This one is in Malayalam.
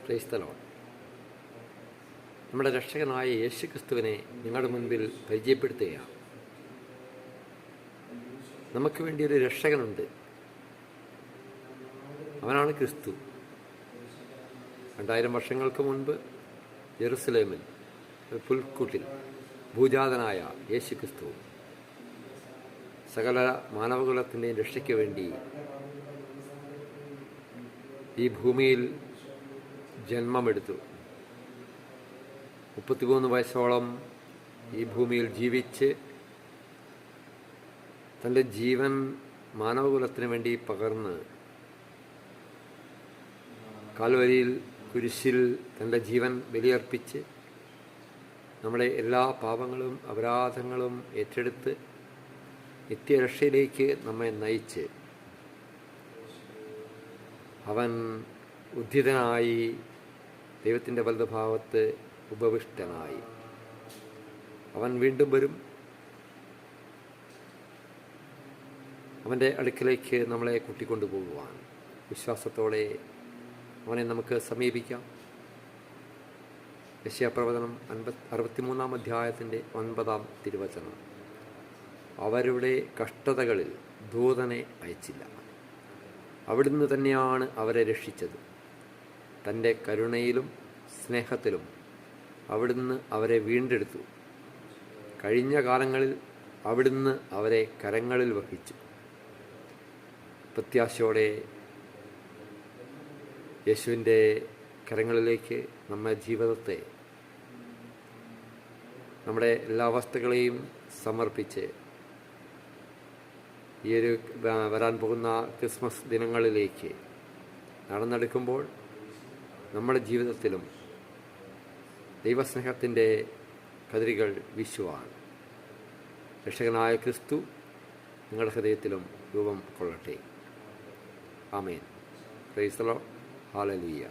Price the Lord. നമ്മുടെ രക്ഷകനായ യേശുക്രിസ്തുവിനെ നിങ്ങളുടെ മുൻപിൽ പരിചയപ്പെടുത്തുകയാണ്. നമുക്ക് വേണ്ടിയൊരു രക്ഷകനുണ്ട്. അവനാണ് ക്രിസ്തു. 2000 വർഷങ്ങൾക്ക് മുൻപ് ജെറുസലേമിൽ ഒരു പുൽക്കൂട്ടിൽ ഭൂജാതനായ യേശുക്രിസ്തു സകല മാനവകുലത്തിൻ്റെയും രക്ഷയ്ക്ക് വേണ്ടി ഈ ഭൂമിയിൽ ജന്മമെടുത്തു. 33 വയസ്സോളം ഈ ഭൂമിയിൽ ജീവിച്ച് തൻ്റെ ജീവൻ മാനവകുലത്തിന് വേണ്ടി പകർന്ന് കാൽവരിയിൽ കുരിശിൽ തൻ്റെ ജീവൻ ബലിയർപ്പിച്ച് നമ്മുടെ എല്ലാ പാപങ്ങളും അപരാധങ്ങളും ഏറ്റെടുത്ത് നിത്യരക്ഷയിലേക്ക് നമ്മെ നയിച്ച് അവൻ ഉദ്ധിതനായി ദൈവത്തിൻ്റെ വലതുഭാഗത്ത് ഉപവിഷ്ടനായി. അവൻ വീണ്ടും വരും. അവൻ്റെ അടുക്കിലേക്ക് നമ്മളെ കൂട്ടിക്കൊണ്ടുപോകുവാൻ വിശ്വാസത്തോടെ അവനെ നമുക്ക് സമീപിക്കാം. യെശയ്യാപ്രവചനം 63-ാം അധ്യായത്തിൻ്റെ 9-ാം തിരുവചനം. അവരുടെ കഷ്ടതകളിൽ ദൂതനെ അയച്ചില്ല, അവിടുന്ന് തന്നെയാണ് അവരെ രക്ഷിച്ചത്. തൻ്റെ കരുണയിലും സ്നേഹത്തിലും അവിടുന്ന് അവരെ വീണ്ടെടുത്തു. കഴിഞ്ഞ കാലങ്ങളിൽ അവിടുന്ന് അവരെ കരങ്ങളിൽ വഹിച്ചു. പ്രത്യാശയോടെ യേശുവിൻ്റെ കരങ്ങളിലേക്ക് നമ്മുടെ ജീവിതത്തെ, നമ്മുടെ എല്ലാ അവസ്ഥകളെയും സമർപ്പിച്ച് ഈ ഒരു വരാൻ പോകുന്ന ക്രിസ്മസ് ദിനങ്ങളിലേക്ക് നടന്നെടുക്കുമ്പോൾ നമ്മുടെ ജീവിതത്തിലും ദൈവസ്നേഹത്തിൻ്റെ കതിരുകൾ വീശുവാൻ രക്ഷകനായ ക്രിസ്തു നിങ്ങളുടെ ഹൃദയത്തിലും രൂപം കൊള്ളട്ടെ. ആമേൻ. Praise the Lord. ഹല്ലേലൂയ.